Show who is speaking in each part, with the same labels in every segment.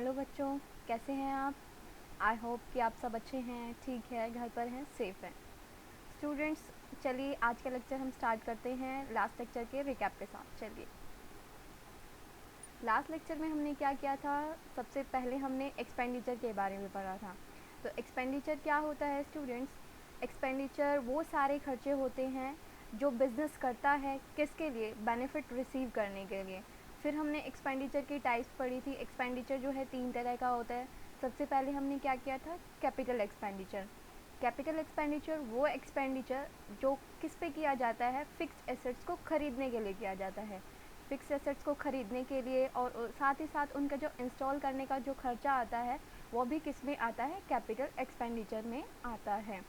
Speaker 1: Hello बच्चों, कैसे हैं आप? आई होप कि आप सब अच्छे हैं, ठीक है, घर पर हैं, सेफ़ हैं। स्टूडेंट्स, चलिए आज का लेक्चर हम स्टार्ट करते हैं लास्ट लेक्चर के रिकैप के साथ। चलिए, लास्ट लेक्चर में हमने क्या किया था? सबसे पहले हमने एक्सपेंडिचर के बारे में पढ़ा था। तो एक्सपेंडिचर क्या होता है स्टूडेंट्स? एक्सपेंडिचर वो सारे खर्चे होते हैं जो बिज़नेस करता है, किसके लिए? बेनिफिट रिसीव करने के लिए। फिर हमने एक्सपेंडिचर की टाइप्स पढ़ी थी। एक्सपेंडिचर जो है 3 तरह का होता है। सबसे पहले हमने क्या किया था? Capital expenditure. कैपिटल एक्सपेंडिचर वो एक्सपेंडिचर जो किस पे किया जाता है? फिक्स्ड एसेट्स को ख़रीदने के लिए किया जाता है। फिक्स एसेट्स को ख़रीदने के लिए और साथ ही साथ उनका जो इंस्टॉल करने का जो खर्चा आता है वो भी किस में आता है? कैपिटल एक्सपेंडिचर में आता है।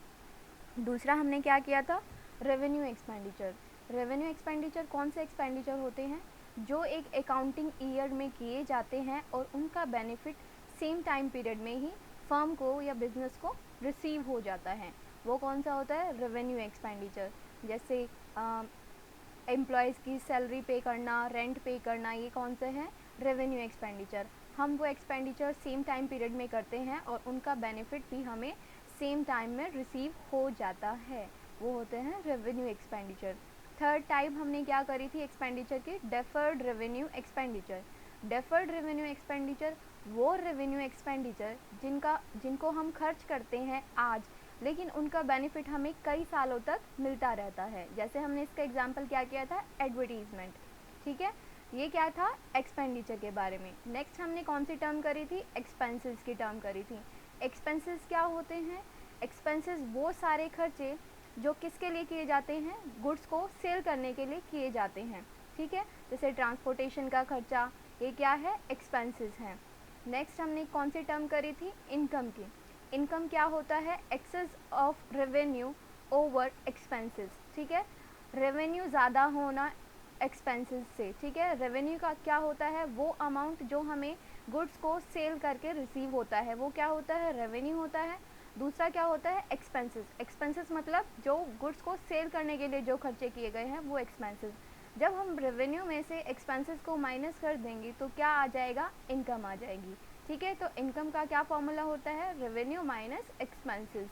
Speaker 1: दूसरा हमने क्या किया था? Revenue expenditure. रेवेन्यू एक्सपेंडिचर कौन से एक्सपेंडिचर होते हैं? जो एक अकाउंटिंग ईयर में किए जाते हैं और उनका बेनिफिट सेम टाइम पीरियड में ही फर्म को या बिज़नेस को रिसीव हो जाता है। वो कौन सा होता है? Revenue expenditure. जैसे एम्प्लॉयज़ की सैलरी पे करना, रेंट पे करना, ये कौन से हैं? Revenue expenditure. हम वो एक्सपेंडिचर सेम टाइम पीरियड में करते हैं और उनका बेनिफिट भी हमें सेम टाइम में रिसीव हो जाता है, वो होते हैं रेवेन्यू एक्सपेंडिचर। थर्ड टाइप हमने क्या करी थी एक्सपेंडिचर की? Deferred revenue expenditure. Deferred revenue expenditure वो रेवेन्यू एक्सपेंडिचर जिनको हम खर्च करते हैं आज, लेकिन उनका बेनिफिट हमें कई सालों तक मिलता रहता है। जैसे हमने इसका एग्जांपल क्या किया था? एडवर्टीज़मेंट। ठीक है, ये क्या था? एक्सपेंडिचर के बारे में। नेक्स्ट हमने कौन सी टर्म करी थी? एक्सपेंसेस की टर्म करी थी। एक्सपेंसेस क्या होते हैं? एक्सपेंसेस वो सारे खर्चे जो किसके लिए किए जाते हैं? गुड्स को सेल करने के लिए किए जाते हैं। ठीक है, जैसे ट्रांसपोर्टेशन का खर्चा, ये क्या है? एक्सपेंसेस हैं। नेक्स्ट हमने कौन सी टर्म करी थी? इनकम की। इनकम क्या होता है? Excess of revenue over expenses. ठीक है, रेवेन्यू ज़्यादा होना एक्सपेंसेस से। ठीक है, रेवेन्यू का क्या होता है? वो अमाउंट जो हमें गुड्स को सेल करके रिसीव होता है, वो क्या होता है? रेवेन्यू होता है। दूसरा क्या होता है? एक्सपेंसेस। एक्सपेंसेस मतलब जो गुड्स को सेल करने के लिए जो खर्चे किए गए हैं वो एक्सपेंसेस। जब हम रेवेन्यू में से एक्सपेंसेस को माइनस कर देंगे तो क्या आ जाएगा? इनकम आ जाएगी। ठीक है, तो इनकम का क्या फॉर्मूला होता है? Revenue minus expenses.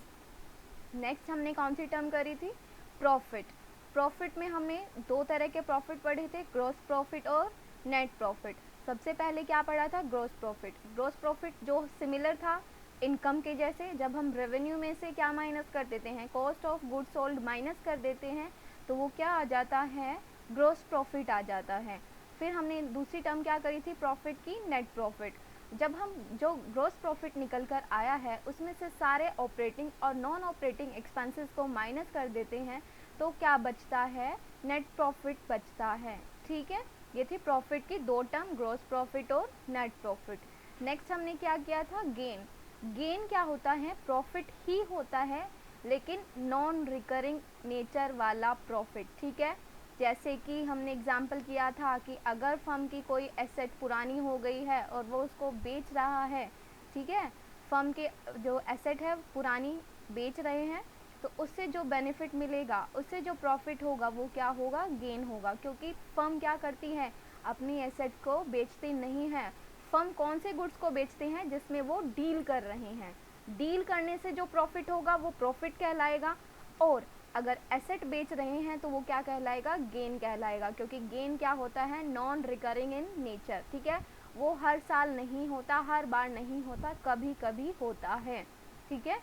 Speaker 1: नेक्स्ट हमने कौन सी टर्म करी थी? प्रॉफिट। प्रॉफिट में हमने दो तरह के प्रॉफिट पढ़े थे, ग्रॉस प्रॉफिट और नेट प्रॉफिट। सबसे पहले क्या पढ़ा था? Gross profit. ग्रॉस प्रॉफिट जो सिमिलर था इनकम के जैसे, जब हम रेवेन्यू में से क्या माइनस कर देते हैं? Cost of goods sold minus कर देते हैं तो वो क्या आ जाता है? ग्रॉस प्रॉफिट आ जाता है। फिर हमने दूसरी टर्म क्या करी थी प्रॉफिट की? Net profit. जब हम जो ग्रॉस प्रॉफिट निकल कर आया है उसमें से सारे ऑपरेटिंग और नॉन ऑपरेटिंग एक्सपेंसेस को माइनस कर देते हैं तो क्या बचता है? नेट प्रॉफिट बचता है। ठीक है, ये थी प्रॉफिट की दो टर्म, ग्रॉस प्रॉफिट और नेट प्रॉफिट। नेक्स्ट हमने क्या किया था? गेन। गेन क्या होता है? प्रॉफिट ही होता है लेकिन नॉन रिकरिंग नेचर वाला प्रॉफिट। ठीक है, जैसे कि हमने एग्जाम्पल किया था कि अगर फर्म की कोई एसेट पुरानी हो गई है और वो उसको बेच रहा है, ठीक है, फर्म के जो एसेट है पुरानी बेच रहे हैं, तो उससे जो बेनिफिट मिलेगा, उससे जो प्रॉफिट होगा वो क्या होगा? गेन होगा। क्योंकि फर्म क्या करती है? अपनी एसेट को बेचती नहीं है। फर्म कौन से गुड्स को बेचते हैं? जिसमें वो डील कर रहे हैं। डील करने से जो प्रॉफिट होगा वो प्रॉफिट कहलाएगा, और अगर एसेट बेच रहे हैं तो वो क्या कहलाएगा? गेन कहलाएगा। क्योंकि गेन क्या होता है? Non recurring in nature. ठीक है, वो हर साल नहीं होता, हर बार नहीं होता, कभी कभी होता है। ठीक है,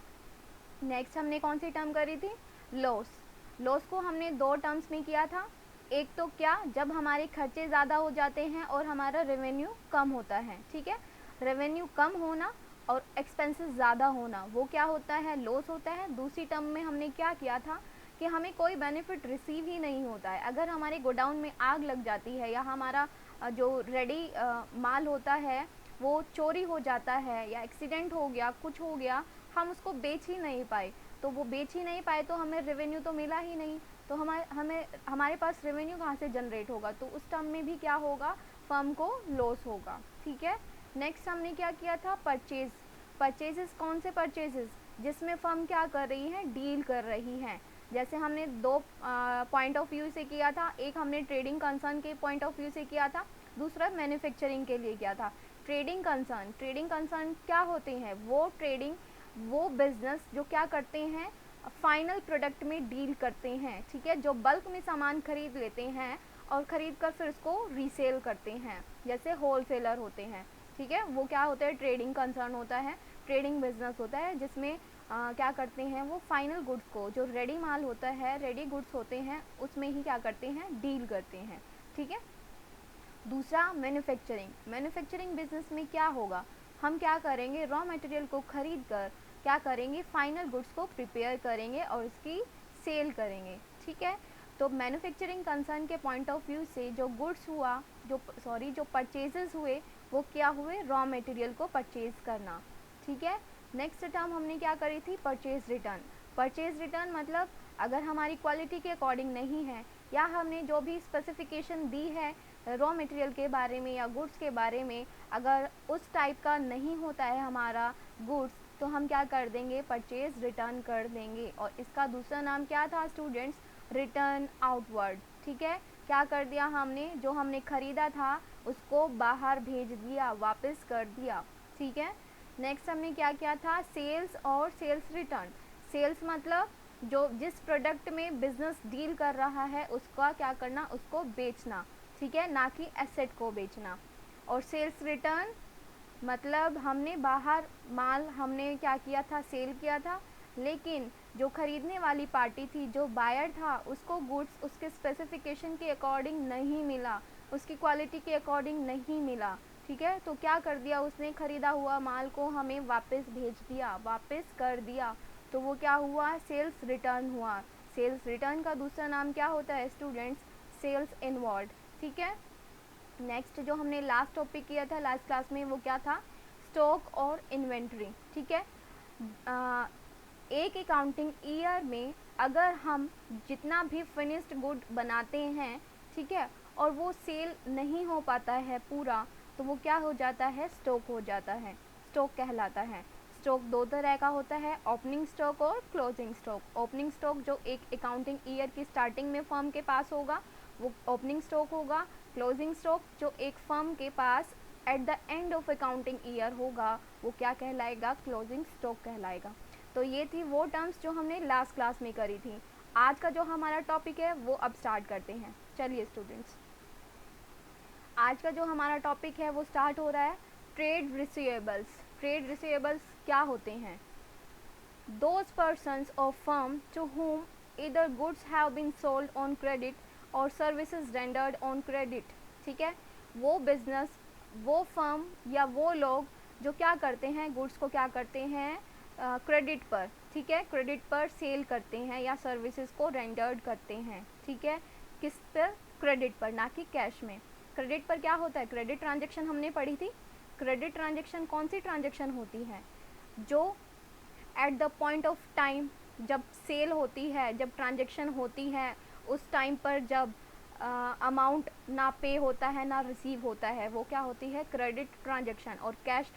Speaker 1: नेक्स्ट हमने कौन सी टर्म करी थी? लॉस। लॉस को हमने दो टर्म्स में किया था। एक तो क्या? जब हमारे खर्चे ज़्यादा हो जाते हैं और हमारा रेवेन्यू कम होता है। ठीक है, रेवेन्यू कम होना और एक्सपेंसेस ज़्यादा होना, वो क्या होता है? लॉस होता है। दूसरी टर्म में हमने क्या किया था कि हमें कोई बेनिफिट रिसीव ही नहीं होता है। अगर हमारे गोडाउन में आग लग जाती है या हमारा जो रेडी माल होता है वो चोरी हो जाता है या एक्सीडेंट हो गया, कुछ हो गया, हम उसको बेच ही नहीं पाए, तो वो बेच ही नहीं पाए तो हमें रेवेन्यू तो मिला ही नहीं, तो हमारे पास रेवेन्यू कहाँ से जनरेट होगा? तो उस टर्म में भी क्या होगा? फर्म को लॉस होगा। ठीक है, नेक्स्ट हमने क्या किया था? परचेज। परचेजेस कौन से परचेजेस? जिसमें फर्म क्या कर रही है? डील कर रही है। जैसे हमने दो पॉइंट ऑफ व्यू से किया था, एक हमने ट्रेडिंग कंसर्न के पॉइंट ऑफ व्यू से किया था, दूसरा मैन्युफैक्चरिंग के लिए किया था। ट्रेडिंग कंसर्न क्या होते हैं? वो बिजनेस जो क्या करते हैं, फाइनल प्रोडक्ट में डील करते हैं, ठीक है, जो बल्क में सामान खरीद लेते हैं और ख़रीद कर फिर उसको रीसेल करते हैं, जैसे होलसेलर होते हैं, ठीक है, वो क्या होता है, ट्रेडिंग कंसर्न होता है, ट्रेडिंग बिजनेस होता है, जिसमें क्या करते हैं, वो फाइनल गुड्स को, जो रेडी माल होता है, रेडी गुड्स होते हैं, उसमें ही क्या करते हैं, डील करते हैं, ठीक है। दूसरा मैन्युफैक्चरिंग बिजनेस में क्या होगा, हम क्या करेंगे, रॉ मटेरियल को खरीद कर क्या करेंगे, फाइनल गुड्स को प्रिपेयर करेंगे और इसकी सेल करेंगे, ठीक है। तो मैन्युफैक्चरिंग कंसर्न के पॉइंट ऑफ व्यू से जो गुड्स हुआ, जो परचेजेस हुए, वो क्या हुए, रॉ मटेरियल को परचेज करना, ठीक है। नेक्स्ट टर्म हमने क्या करी थी, परचेज रिटर्न मतलब अगर हमारी क्वालिटी के अकॉर्डिंग नहीं है, या हमने जो भी स्पेसिफिकेशन दी है रॉ मटेरियल के बारे में या गुड्स के बारे में, अगर उस टाइप का नहीं होता है हमारा गुड्स, तो हम क्या कर देंगे, परचेज रिटर्न कर देंगे। और इसका दूसरा नाम क्या था स्टूडेंट्स, रिटर्न आउटवर्ड, ठीक है। क्या कर दिया हमने, जो हमने ख़रीदा था उसको बाहर भेज दिया, वापस कर दिया, ठीक है। नेक्स्ट हमने क्या किया था, सेल्स और सेल्स रिटर्न। सेल्स मतलब जो जिस प्रोडक्ट में बिजनेस डील कर रहा है उसका क्या करना, उसको बेचना, ठीक है, ना कि एसेट को बेचना। और सेल्स रिटर्न मतलब हमने बाहर माल हमने क्या किया था, सेल किया था, लेकिन जो ख़रीदने वाली पार्टी थी, जो बायर था, उसको गुड्स उसके स्पेसिफिकेशन के अकॉर्डिंग नहीं मिला, उसकी क्वालिटी के अकॉर्डिंग नहीं मिला, ठीक है। तो क्या कर दिया उसने, ख़रीदा हुआ माल को हमें वापस भेज दिया, वापस कर दिया, तो वो क्या हुआ, सेल्स रिटर्न हुआ। सेल्स रिटर्न का दूसरा नाम क्या होता है स्टूडेंट्स, सेल्स इनवॉर्ड, ठीक है। नेक्स्ट जो हमने लास्ट टॉपिक किया था लास्ट क्लास में, वो क्या था, स्टॉक और इन्वेंट्री, ठीक है। एक अकाउंटिंग ईयर में अगर हम जितना भी फिनिश्ड गुड बनाते हैं, ठीक है, और वो सेल नहीं हो पाता है पूरा, तो वो क्या हो जाता है, स्टॉक हो जाता है, स्टॉक कहलाता है। स्टॉक दो तरह का होता है, ओपनिंग स्टॉक और क्लोजिंग स्टॉक। ओपनिंग स्टॉक जो एक अकाउंटिंग ईयर की स्टार्टिंग में फर्म के पास होगा, वो ओपनिंग स्टॉक होगा। क्लोजिंग स्टॉक जो एक फर्म के पास at the end of accounting year होगा, वो क्या कहलाएगा, क्लोजिंग स्टॉक कहलाएगा। तो ये थी वो टर्म्स जो हमने लास्ट क्लास में करी थी। आज का जो हमारा टॉपिक है वो अब स्टार्ट करते हैं। चलिए स्टूडेंट्स, आज का जो हमारा टॉपिक है वो स्टार्ट हो रहा है, ट्रेड रिसीवेबल्स। ट्रेड रिसीवेबल्स क्या होते हैं, दोज पर्सन्स और firm to whom either goods have been sold on credit और सर्विसेज रेंडर्ड ऑन क्रेडिट, ठीक है। वो बिजनेस, वो फर्म या वो लोग जो क्या करते हैं, गुड्स को क्या करते हैं, क्रेडिट पर, ठीक है, क्रेडिट पर सेल करते हैं या सर्विसेज को रेंडर्ड करते हैं, ठीक है। किस पर, क्रेडिट पर, ना कि कैश में। क्रेडिट पर क्या होता है, क्रेडिट ट्रांजेक्शन हमने पढ़ी थी। क्रेडिट ट्रांजेक्शन कौन सी ट्रांजेक्शन होती है, जो at the point of time जब सेल होती है, जब ट्रांजेक्शन होती है, उस टाइम पर जब अमाउंट ना पे होता है ना रिसीव होता है, वो क्या होती है, क्रेडिट ट्रांजेक्शन। और कैश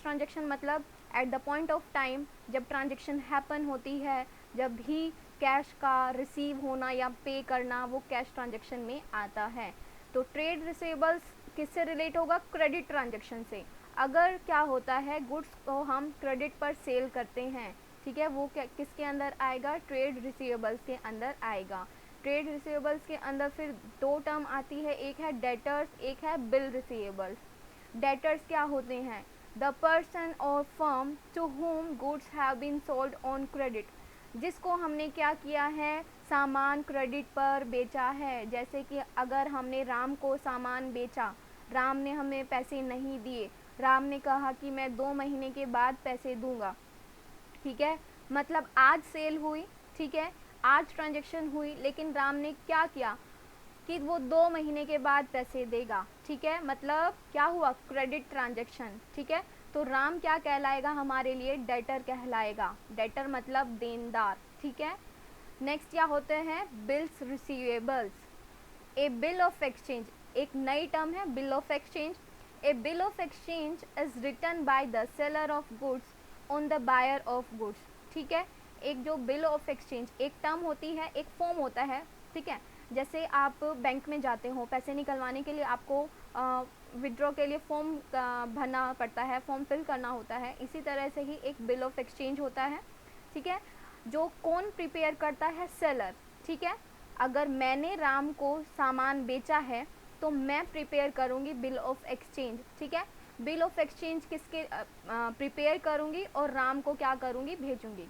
Speaker 1: ट्रांजेक्शन मतलब at the point of time जब ट्रांजेक्शन हैपन होती है, जब भी कैश का रिसीव होना या पे करना, वो कैश ट्रांजेक्शन में आता है। तो ट्रेड रिसीवेबल्स किससे रिलेट होगा, क्रेडिट ट्रांजेक्शन से। अगर क्या होता है, गुड्स को हम क्रेडिट पर सेल करते हैं, ठीक है, वो क्या किसके अंदर आएगा, ट्रेड रिसीवेबल्स के अंदर आएगा। ट्रेड रिसीवेबल्स के अंदर फिर दो टर्म आती है, एक है डेटर्स, एक है बिल रिसीवेबल्स। डेटर्स क्या होते हैं, द पर्सन और firm to whom goods have been sold on credit, जिसको हमने क्या किया है, सामान क्रेडिट पर बेचा है। जैसे कि अगर हमने राम को सामान बेचा, राम ने हमें पैसे नहीं दिए, राम ने कहा कि मैं 2 महीने के बाद पैसे दूंगा, ठीक है, मतलब आज सेल हुई, ठीक है, आज ट्रांजेक्शन हुई, लेकिन राम ने क्या किया कि वो 2 महीने के बाद पैसे देगा, ठीक है, मतलब क्या हुआ, क्रेडिट ट्रांजेक्शन, ठीक है। तो राम क्या कहलाएगा हमारे लिए, डेटर कहलाएगा। डेटर मतलब देनदार, ठीक है। नेक्स्ट क्या होते हैं, bills receivables. A bill of exchange, एक नई टर्म है, bill of exchange. A bill of exchange is written by the seller of goods on the buyer of goods, ठीक है। एक जो बिल ऑफ एक्सचेंज एक टर्म होती है, एक फॉर्म होता है, ठीक है। जैसे आप बैंक में जाते हो, पैसे निकलवाने के लिए आपको विड्रॉ के लिए फॉर्म भरना पड़ता है, फॉर्म फिल करना होता है, इसी तरह से ही एक बिल ऑफ एक्सचेंज होता है, ठीक है। जो कौन प्रिपेयर करता है? सेलर, ठीक है। अगर मैंने राम को सामान बेचा है तो मैं प्रिपेयर करूँगी बिल ऑफ एक्सचेंज, ठीक है। बिल ऑफ एक्सचेंज किसके प्रिपेयर करूँगी और राम को क्या करूँगी? भेजूँगी।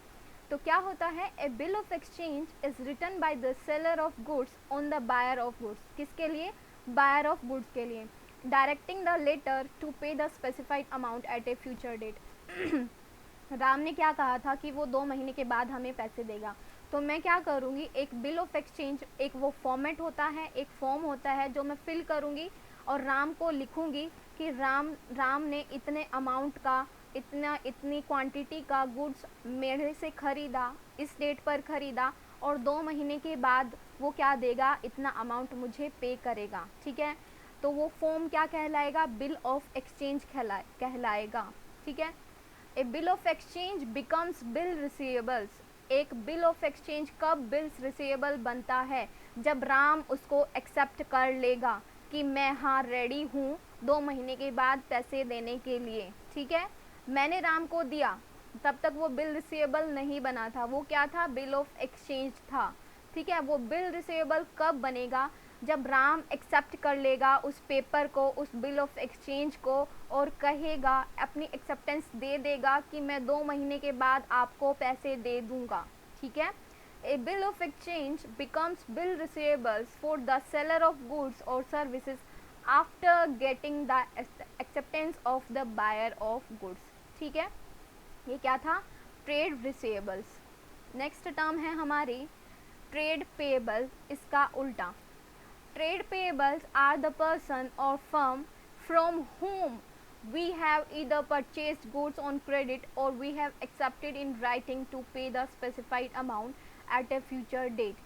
Speaker 1: तो क्या होता है? A bill of exchange is written by the seller of goods on the buyer of goods. किसके लिए? बायर ऑफ गुड्स के लिए। Directing the letter to pay the specified amount at a future date. Ram ने क्या कहा था कि वो 2 महीने के बाद हमें पैसे देगा, तो मैं क्या करूँगी? एक बिल ऑफ एक्सचेंज, एक वो फॉर्मेट होता है, एक फॉर्म होता है जो मैं फिल करूँगी और राम को लिखूँगी कि राम ने इतने अमाउंट का, इतनी क्वांटिटी का गुड्स मेरे से ख़रीदा, इस डेट पर ख़रीदा और 2 महीने के बाद वो क्या देगा? इतना अमाउंट मुझे पे करेगा, ठीक है। तो वो फॉर्म क्या कहलाएगा? बिल ऑफ एक्सचेंज कहलाएगा, ठीक है। A bill of exchange becomes bill receivables. एक बिल ऑफ एक्सचेंज कब बिल्स रिसीवेबल बनता है? जब राम उसको एक्सेप्ट कर लेगा कि मैं हाँ रेडी हूँ 2 महीने के बाद पैसे देने के लिए, ठीक है। मैंने राम को दिया, तब तक वो बिल रिसीवेबल नहीं बना था, वो क्या था? बिल ऑफ एक्सचेंज था, ठीक है। वो बिल रिसीवेबल कब बनेगा? जब राम एक्सेप्ट कर लेगा उस पेपर को, उस बिल ऑफ एक्सचेंज को, और कहेगा, अपनी एक्सेप्टेंस दे देगा कि मैं 2 महीने के बाद आपको पैसे दे दूंगा, ठीक है। A bill of exchange becomes bill receivables for the seller of goods और services after getting the acceptance of the buyer of goods, ठीक है। ये क्या था? Trade receivables. नेक्स्ट टर्म है हमारी ट्रेड पेएबल, इसका उल्टा। Trade payables are the person or firm from whom we have either purchased goods on credit or we have accepted in writing to pay the specified amount at a future date,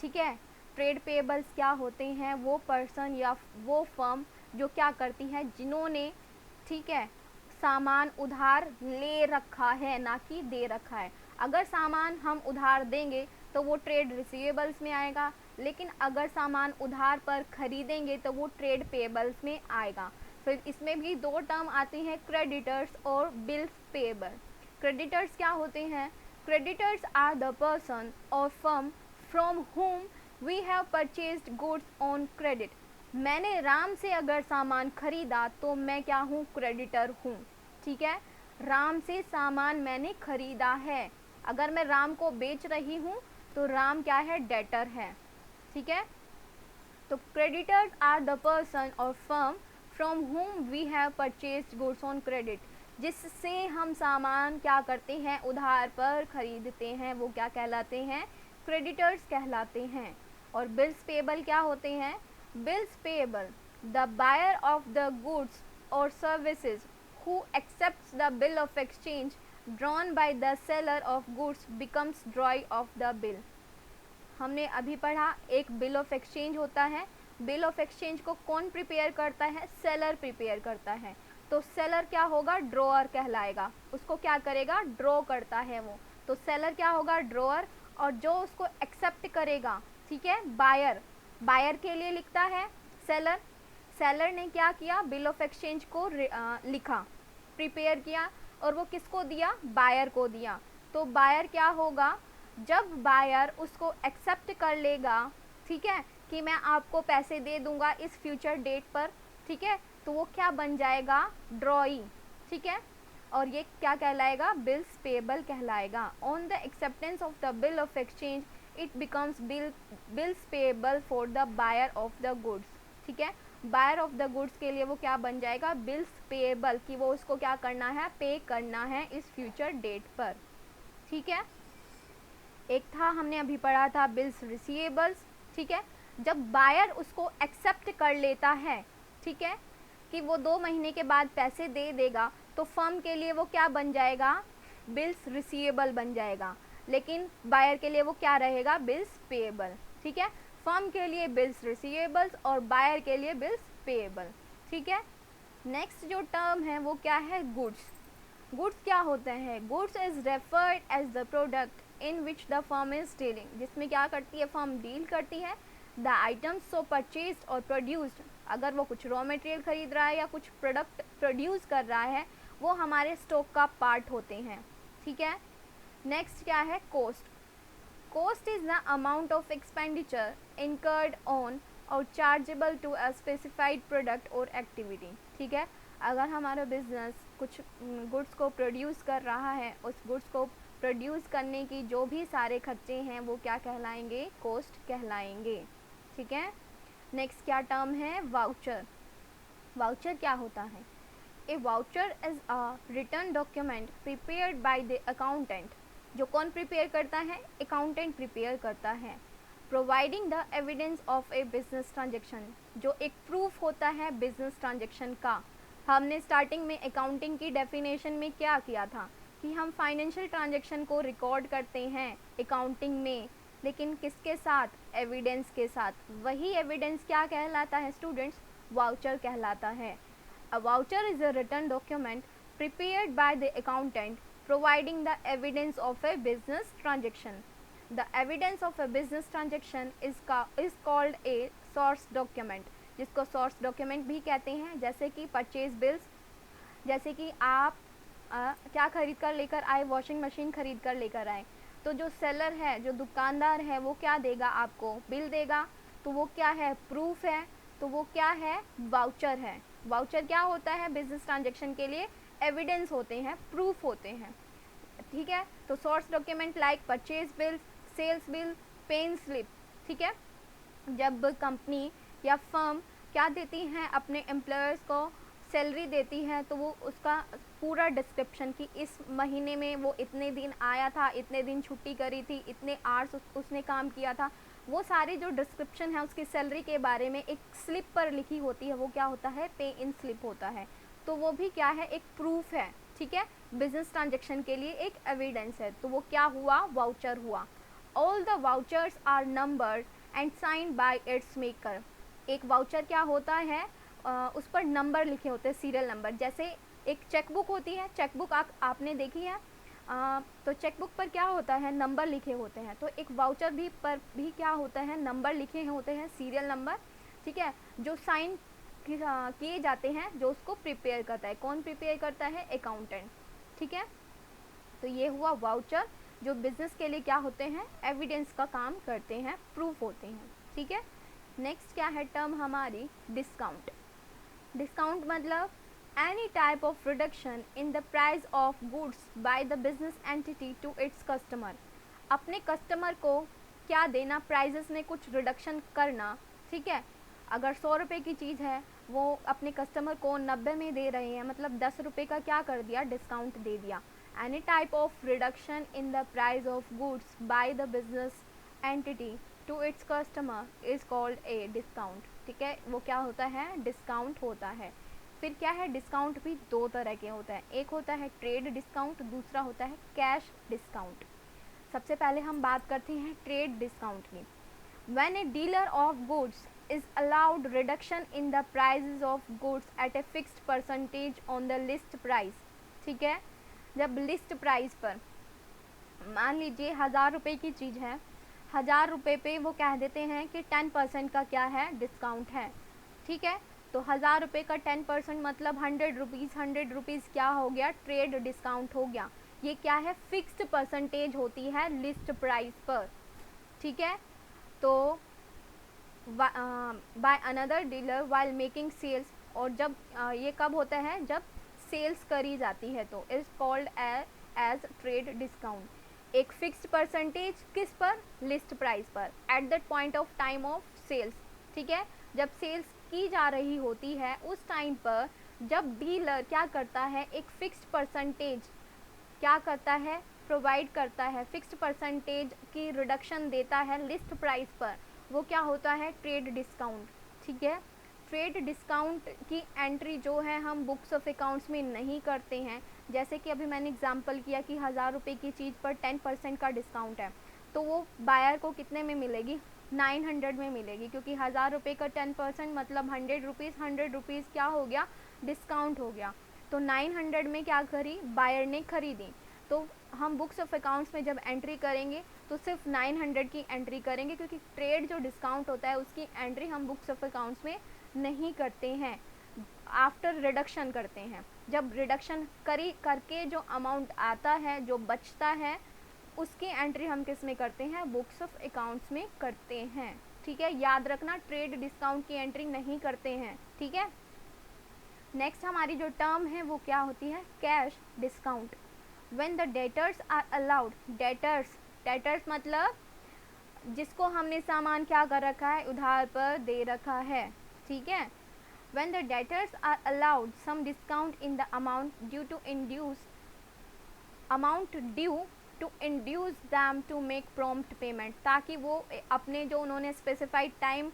Speaker 1: ठीक है। Trade payables क्या होते हैं? वो person या वो firm जो क्या करती है, जिन्होंने, ठीक है, सामान उधार ले रखा है, ना कि दे रखा है। अगर सामान हम उधार देंगे तो वो ट्रेड रिसीवेबल्स में आएगा, लेकिन अगर सामान उधार पर खरीदेंगे तो वो ट्रेड पेएबल्स में आएगा। फिर इसमें भी 2 टर्म आती हैं, क्रेडिटर्स और बिल्स पेएबल। क्रेडिटर्स क्या होते हैं? क्रेडिटर्स आर द पर्सन और firm from whom we have purchased goods on credit. मैंने राम से अगर सामान खरीदा तो मैं क्या हूँ? क्रेडिटर हूँ, ठीक है। राम से सामान मैंने खरीदा है, अगर मैं राम को बेच रही हूँ तो राम क्या है? डेटर है, ठीक है। तो क्रेडिटर्स आर द पर्सन और firm from whom we have purchased goods on credit, जिससे हम सामान क्या करते हैं? उधार पर खरीदते हैं, वो क्या कहलाते हैं? क्रेडिटर्स कहलाते हैं। और बिल्स पेएबल क्या होते हैं? Bills payable the buyer of the goods और services who accepts the bill of exchange drawn by the seller of goods becomes drawee of the bill. हमने अभी पढ़ा, एक बिल ऑफ एक्सचेंज होता है। बिल ऑफ एक्सचेंज को कौन prepare करता है? सेलर प्रिपेयर करता है। तो सेलर क्या होगा? ड्रॉअर कहलाएगा। उसको क्या करेगा? ड्रॉ करता है वो। तो सेलर क्या होगा? ड्रॉअर। और जो उसको एक्सेप्ट करेगा, ठीक है, बायर, बायर के लिए लिखता है सेलर। सेलर ने क्या किया? बिल ऑफ एक्सचेंज को लिखा, प्रिपेयर किया, और वो किसको दिया? बायर को दिया। तो बायर क्या होगा? जब बायर उसको एक्सेप्ट कर लेगा, ठीक है, कि मैं आपको पैसे दे दूंगा इस फ्यूचर डेट पर, ठीक है, तो वो क्या बन जाएगा? ड्रॉई, ठीक है। और ये क्या कहलाएगा? बिल्स पेएबल कहलाएगा। On the acceptance of the bill of exchange it becomes bills payable for the buyer of the goods, ठीक है। बायर ऑफ द गुड्स के लिए वो क्या बन जाएगा? बिल्स पेएबल, कि वो उसको क्या करना है? पे करना है इस फ्यूचर डेट पर, ठीक है। एक था, हमने अभी पढ़ा था बिल्स रिसीवेबल्स, ठीक है। जब बायर उसको एक्सेप्ट कर लेता है, ठीक है, कि वो 2 महीने के बाद पैसे दे देगा, तो फर्म के लिए वो क्या बन जाएगा? बिल्स रिसीवेबल बन जाएगा। लेकिन बायर के लिए वो क्या रहेगा? बिल्स पेएबल, ठीक है। फर्म के लिए बिल्स रिसीवेबल्स और बायर के लिए बिल्स पेएबल, ठीक है। नेक्स्ट जो टर्म है वो क्या है? गुड्स। गुड्स क्या होते हैं? Goods is referred as the product in which the firm is dealing, जिसमें क्या करती है फर्म? डील करती है। द आइटम्स सो परचेज्ड और प्रोड्यूस्ड अगर वो कुछ रॉ मटेरियल खरीद रहा है या कुछ प्रोडक्ट प्रोड्यूस कर रहा है, वो हमारे स्टॉक का पार्ट होते हैं, ठीक है। नेक्स्ट क्या है, coast. Cost is the amount of expenditure incurred on और chargeable to a specified product or activity, ठीक है। अगर हमारा बिजनेस कुछ गुड्स को प्रोड्यूस कर रहा है, उस गुड्स को प्रोड्यूस करने की जो भी सारे खर्चे हैं वो क्या कहलाएंगे, कोस्ट कहलाएंगे, ठीक है। नेक्स्ट क्या टर्म है, वाउचर। वाउचर क्या होता है, a voucher is a return document prepared by the accountant. जो कौन प्रिपेयर करता है, अकाउंटेंट प्रिपेयर करता है। Providing the evidence of a business transaction, जो एक प्रूफ होता है बिजनेस ट्रांजेक्शन का। हमने स्टार्टिंग में अकाउंटिंग की डेफिनेशन में क्या किया था कि हम फाइनेंशियल ट्रांजेक्शन को रिकॉर्ड करते हैं अकाउंटिंग में, लेकिन किसके साथ, एविडेंस के साथ। वही एविडेंस क्या कहलाता है स्टूडेंट्स, वाउचर कहलाता है। अ voucher is a return document prepared by the accountant providing the evidence of a business transaction. The evidence of a business transaction is called a source document, जिसको source document भी कहते हैं। जैसे कि purchase bills, जैसे कि आप क्या खरीद कर लेकर आए, वॉशिंग मशीन खरीद कर लेकर आए, तो जो सेलर है, जो दुकानदार है, वो क्या देगा आपको, बिल देगा, तो वो क्या है, प्रूफ है, तो वो क्या है, वाउचर है। वाउचर क्या होता है, बिजनेस ट्रांजेक्शन के लिए एविडेंस होते हैं, प्रूफ होते हैं, ठीक है। तो source document like purchase bill, sales bill, pen slip, ठीक है। जब कंपनी या फर्म क्या देती हैं अपने एम्प्लॉयर्स को, सैलरी देती है, तो वो उसका पूरा डिस्क्रिप्शन कि इस महीने में वो इतने दिन आया था, इतने दिन छुट्टी करी थी, इतने आवर्स उसने काम किया था, वो सारी जो डिस्क्रिप्शन है उसकी सैलरी के बारे में एक स्लिप पर लिखी होती है, वो क्या होता है, पे इन स्लिप होता है। तो वो भी क्या है, एक प्रूफ है, ठीक है। बिजनेस ट्रांजेक्शन के लिए एक एविडेंस है, तो वो क्या हुआ, वाउचर हुआ। All the vouchers are numbered and signed by its maker. एक वाउचर क्या होता है, उस पर नंबर लिखे होते हैं, सीरियल नंबर। जैसे एक चेकबुक होती है, चेकबुक आपने देखी है, तो चेकबुक पर क्या होता है, नंबर लिखे होते हैं। तो एक वाउचर भी पर भी क्या होता है, नंबर लिखे होते हैं, सीरियल नंबर, ठीक है, जो साइन किए जाते हैं, जो उसको प्रिपेयर करता है। कौन प्रिपेयर करता है, अकाउंटेंट, ठीक है। तो ये हुआ वाउचर, जो बिजनेस के लिए क्या होते हैं, एविडेंस का काम करते हैं, प्रूफ होते हैं, ठीक है। नेक्स्ट क्या है टर्म हमारी, डिस्काउंट। डिस्काउंट मतलब any type of reduction in the price of goods by the business entity to its customer। अपने कस्टमर को क्या देना, प्राइजेस में कुछ रिडक्शन करना, ठीक है। अगर 100 रुपये की चीज़ है, वो अपने कस्टमर को 90 में दे रहे हैं, मतलब 10 रुपये का क्या कर दिया, डिस्काउंट दे दिया। Any type of reduction in the price of goods by the business entity to its customer is called a discount, ठीक है। वो क्या होता है, डिस्काउंट होता है। फिर क्या है, डिस्काउंट भी दो तरह के होता है, एक होता है ट्रेड डिस्काउंट, दूसरा होता है कैश डिस्काउंट। सबसे पहले हम बात करते हैं ट्रेड डिस्काउंट की। When a dealer of goods is allowed reduction in the prices of goods at a fixed percentage on the list price, ठीक है। जब लिस्ट प्राइस पर मान लीजिए 1000 रुपये की चीज़ है, 1000 रुपये पे वो कह देते हैं कि 10% का क्या है, डिस्काउंट है, ठीक है। तो 1000 रुपये का 10% मतलब 100 रुपीज़, 100 रुपीज़ क्या हो गया, ट्रेड डिस्काउंट हो गया। ये क्या है, फिक्स्ड परसेंटेज होती है लिस्ट प्राइस पर, ठीक है। तो by another dealer while making sales, और जब ये कब होता है, जब सेल्स करी जाती है, तो is called as trade discount. एक फिक्स्ड परसेंटेज किस पर, लिस्ट प्राइस पर, at that point of time of sales, ठीक है। जब सेल्स की जा रही होती है उस टाइम पर, जब डीलर क्या करता है, एक फिक्स्ड परसेंटेज क्या करता है, प्रोवाइड करता है, फिक्स्ड परसेंटेज की रिडक्शन देता है लिस्ट प्राइस पर, वो क्या होता है, ट्रेड डिस्काउंट, ठीक है। ट्रेड डिस्काउंट की एंट्री जो है हम बुक्स ऑफ अकाउंट्स में नहीं करते हैं। जैसे कि अभी मैंने एग्जांपल किया कि 1000 रुपये की चीज़ पर 10% का डिस्काउंट है, तो वो बायर को कितने में मिलेगी, 900 में मिलेगी, क्योंकि 1000 रुपये का 10% मतलब 100 रुपीज़, 100 रुपीज़ क्या हो गया, डिस्काउंट हो गया। तो 900 में क्या करी, बायर ने खरीदी। तो हम बुक्स ऑफ अकाउंट्स में जब एंट्री करेंगे तो सिर्फ 900 की एंट्री करेंगे, क्योंकि ट्रेड जो डिस्काउंट होता है उसकी एंट्री हम बुक्स ऑफ अकाउंट्स में नहीं करते हैं, आफ्टर रिडक्शन करते हैं। जब रिडक्शन करके जो अमाउंट आता है, जो बचता है, उसकी एंट्री हम किस में करते हैं, बुक्स ऑफ अकाउंट्स में करते हैं। ठीक है, याद रखना ट्रेड डिस्काउंट की एंट्री नहीं करते हैं। ठीक है, नेक्स्ट हमारी जो टर्म है वो क्या होती है, cash discount. When the debtors are allowed, debtors मतलब जिसको हमने सामान क्या कर रखा है, उधार पर दे रखा है। ठीक है, when the debtors are allowed some discount in the amount due to induce them to make prompt payment, ताकि वो अपने जो उन्होंने स्पेसिफाइड टाइम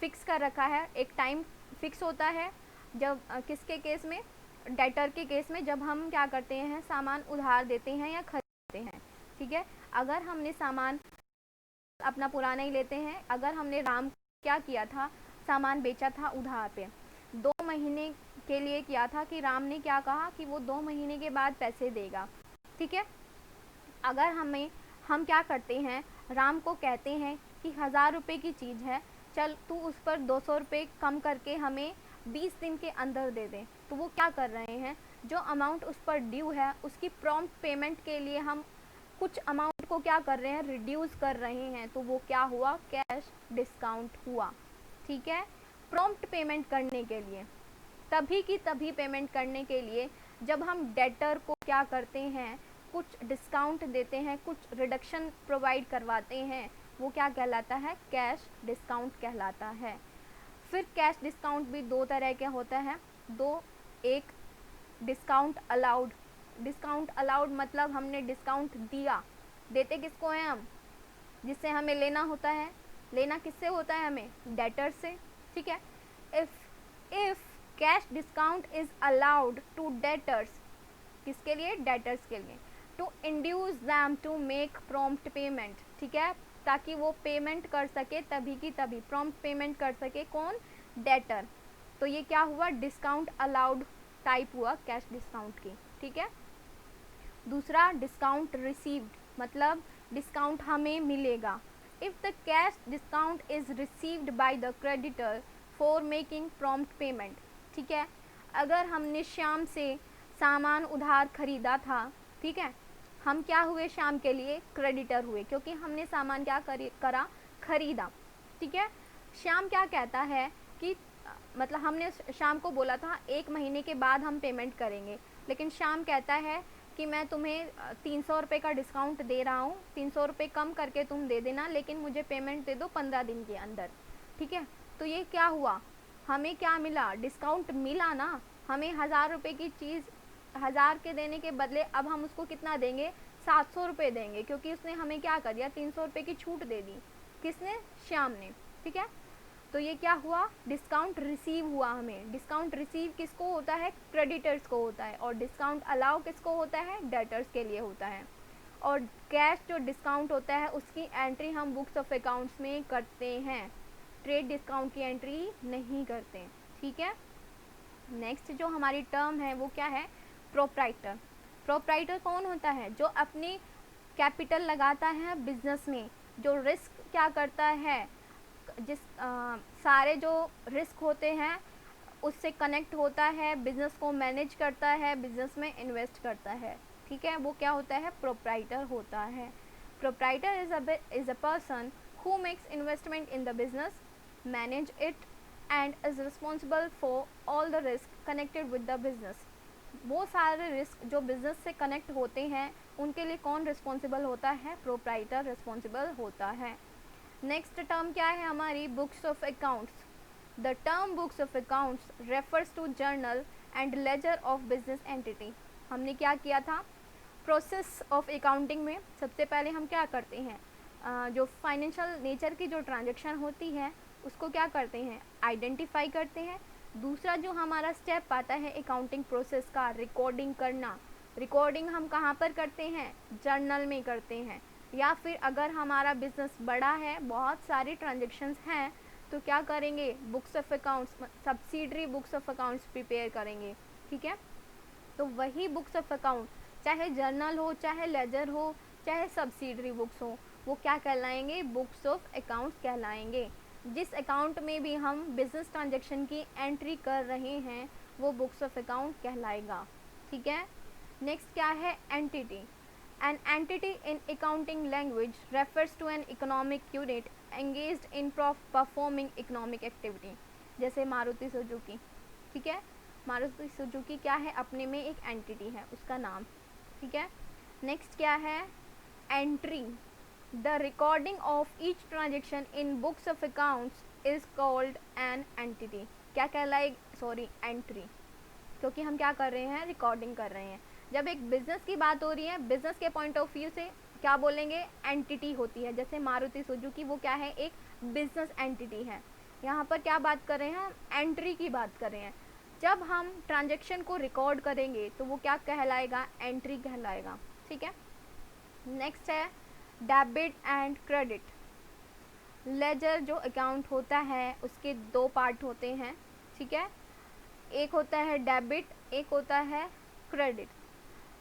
Speaker 1: फिक्स कर रखा है, एक टाइम फिक्स होता है जब किसके केस में, डेटर के केस में, जब हम क्या करते हैं, सामान उधार देते हैं या खरीदते हैं। ठीक है, अगर हमने सामान अपना पुराना ही लेते हैं, अगर हमने राम क्या किया था, सामान बेचा था उधार पे, 2 महीने के लिए किया था, कि राम ने क्या कहा कि वो 2 महीने के बाद पैसे देगा। ठीक है, अगर हम क्या करते हैं, राम को कहते हैं कि 1000 रुपये की चीज़ है, चल तू उस पर 200 रुपये कम करके हमें 20 दिन के अंदर दे दे, तो वो क्या कर रहे हैं, जो अमाउंट उस पर ड्यू है उसकी प्रॉम्प्ट पेमेंट के लिए हम कुछ अमाउंट को क्या कर रहे हैं, रिड्यूस कर रहे हैं, तो वो क्या हुआ, कैश डिस्काउंट हुआ। ठीक है, प्रॉम्प्ट पेमेंट करने के लिए, तभी की तभी पेमेंट करने के लिए जब हम डेटर को क्या करते हैं, कुछ डिस्काउंट देते हैं, कुछ रिडक्शन प्रोवाइड करवाते हैं, वो क्या कहलाता है, कैश डिस्काउंट कहलाता है। फिर कैश डिस्काउंट भी 2 तरह के होता है, एक डिस्काउंट अलाउड मतलब हमने डिस्काउंट दिया, देते किसको हैं हम, जिससे हमें लेना होता है, लेना किससे होता है, हमें डेटर से। ठीक है, if cash discount is allowed to debtors, किसके लिए, डेटर्स के लिए, to induce them to make prompt payment. ठीक है, ताकि वो पेमेंट कर सके तभी की तभी, प्रॉम्प्ट पेमेंट कर सके, कौन, डेटर। तो ये क्या हुआ, डिस्काउंट अलाउड टाइप हुआ कैश डिस्काउंट की। ठीक है, दूसरा डिस्काउंट रिसीव्ड, मतलब डिस्काउंट हमें मिलेगा। If the cash discount is received by the creditor for making prompt payment. ठीक है, अगर हमने श्याम से सामान उधार खरीदा था, ठीक है, हम क्या हुए, शाम के लिए क्रेडिटर हुए, क्योंकि हमने सामान क्या करा, खरीदा। ठीक है, श्याम क्या कहता है कि मतलब हमने शाम को बोला था 1 महीने के बाद हम पेमेंट करेंगे, लेकिन शाम कहता है कि मैं तुम्हें 300 रुपये का डिस्काउंट दे रहा हूँ, 300 रुपये कम करके तुम दे देना, लेकिन मुझे पेमेंट दे दो 15 दिन के अंदर। ठीक है, तो ये क्या हुआ, हमें क्या मिला, डिस्काउंट मिला ना, हमें 1000 रुपये की चीज़ 1000 के देने के बदले अब हम उसको कितना देंगे, 700 रुपये देंगे, क्योंकि उसने हमें क्या कर दिया, 300 रुपये की छूट दे दी, किसने, श्याम ने। ठीक है, तो ये क्या हुआ, डिस्काउंट रिसीव हुआ हमें। डिस्काउंट रिसीव किसको होता है, क्रेडिटर्स को होता है, और डिस्काउंट अलाउ किसको होता है, डेटर्स के लिए होता है। और कैश जो डिस्काउंट होता है उसकी एंट्री हम बुक्स ऑफ अकाउंट्स में करते हैं, ट्रेड डिस्काउंट की एंट्री नहीं करते। ठीक है, नेक्स्ट जो हमारी टर्म है वो क्या है, प्रोप्राइटर। प्रोप्राइटर कौन होता है, जो अपनी कैपिटल लगाता है बिजनेस में, जो रिस्क क्या करता है, सारे जो रिस्क होते हैं उससे कनेक्ट होता है, बिजनेस को मैनेज करता है, बिजनेस में इन्वेस्ट करता है। ठीक है, वो क्या होता है, प्रोप्राइटर होता है। Proprietor is a person who makes investment in the business, manage it and is responsible for all the risk connected with the business. वो सारे रिस्क जो बिजनेस से कनेक्ट होते हैं उनके लिए कौन रिस्पॉन्सिबल होता है, प्रोप्राइटर रिस्पॉन्सिबल होता है। नेक्स्ट टर्म क्या है हमारी, books of accounts. The term books of accounts refers to journal and ledger of business entity. हमने क्या किया था, प्रोसेस ऑफ अकाउंटिंग में सबसे पहले हम क्या करते हैं, जो फाइनेंशियल नेचर की जो ट्रांजैक्शन होती है उसको क्या करते हैं, आइडेंटिफाई करते हैं। दूसरा जो हमारा स्टेप आता है अकाउंटिंग प्रोसेस का, रिकॉर्डिंग करना। रिकॉर्डिंग हम कहाँ पर करते हैं, जर्नल में करते हैं, या फिर अगर हमारा बिजनेस बड़ा है, बहुत सारी ट्रांजैक्शंस हैं, तो क्या करेंगे, books of accounts, subsidiary books of accounts prepare करेंगे। ठीक है, तो वही बुक्स ऑफ अकाउंट, चाहे जर्नल हो, चाहे लेजर हो, चाहे सब्सिडरी बुक्स हो, वो क्या कहलाएंगे, बुक्स ऑफ अकाउंट्स कहलाएंगे। जिस अकाउंट में भी हम बिजनेस ट्रांजैक्शन की एंट्री कर रहे हैं वो बुक्स ऑफ अकाउंट कहलाएगा। ठीक है। नेक्स्ट क्या है, entity. An entity in accounting language refers to an economic unit engaged in performing economic activity. जैसे मारुति सुजुकी, ठीक है, मारुति सुजुकी क्या है, अपने में एक एंटिटी है, उसका नाम। ठीक है। नेक्स्ट क्या है, entry. The recording of each transaction in books of accounts is called an entity. क्या कहलाएगी, सॉरी, एंट्री, क्योंकि हम क्या कर रहे हैं, रिकॉर्डिंग कर रहे हैं। जब एक बिजनेस की बात हो रही है, बिजनेस के पॉइंट ऑफ व्यू से क्या बोलेंगे, एंटिटी होती है। जैसे मारुति सुजुकी वो क्या है, एक बिजनेस एंटिटी है। यहाँ पर क्या बात कर रहे हैं, हम एंट्री की बात कर रहे हैं। जब हम ट्रांजैक्शन को रिकॉर्ड करेंगे तो वो क्या कहलाएगा, एंट्री कहलाएगा। ठीक है। नेक्स्ट है डेबिट एंड क्रेडिट। लेजर जो अकाउंट होता है उसके दो पार्ट होते हैं। ठीक है। एक होता है डेबिट, एक होता है क्रेडिट।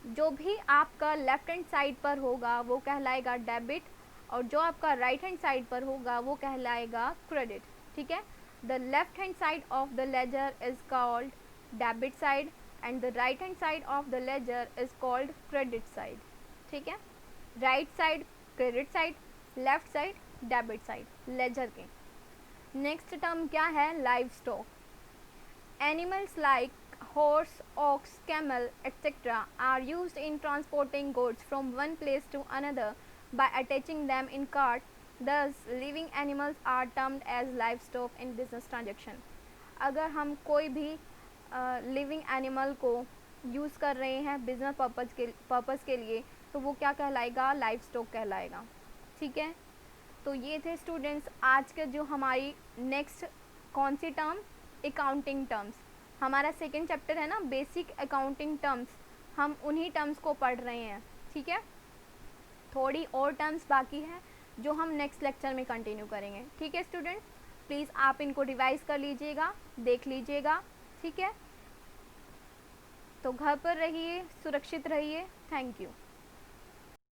Speaker 1: जो भी आपका लेफ्ट हैंड साइड पर होगा वो कहलाएगा डेबिट, और जो आपका राइट हैंड साइड पर होगा वो कहलाएगा क्रेडिट। ठीक है। The left hand side of the ledger is called debit side and the right hand side of the ledger is called credit side. ठीक है। Right side credit side, left side debit side ledger के। Next term क्या है, livestock. Animals like horse, ox, camel, etc. are used in transporting goods from one place to another by attaching them in cart. Thus, living animals are termed as livestock in business transaction. अगर हम कोई भी living animal को use कर रहे हैं business purpose के लिए तो वो क्या कहलाएगा, लाइव स्टॉक कहलाएगा। ठीक है। तो ये थे स्टूडेंट्स आज के जो हमारी नेक्स्ट कौन सी टर्म, अकाउंटिंग टर्म्स। हमारा सेकेंड चैप्टर है ना, बेसिक अकाउंटिंग टर्म्स, हम उन्हीं टर्म्स को पढ़ रहे हैं। ठीक है। थोड़ी और टर्म्स बाकी हैं जो हम नेक्स्ट लेक्चर में कंटिन्यू करेंगे। ठीक है स्टूडेंट्स, प्लीज़ आप इनको रिवाइज कर लीजिएगा, देख लीजिएगा। ठीक है। तो घर पर रहिए, सुरक्षित रहिए। Thank you.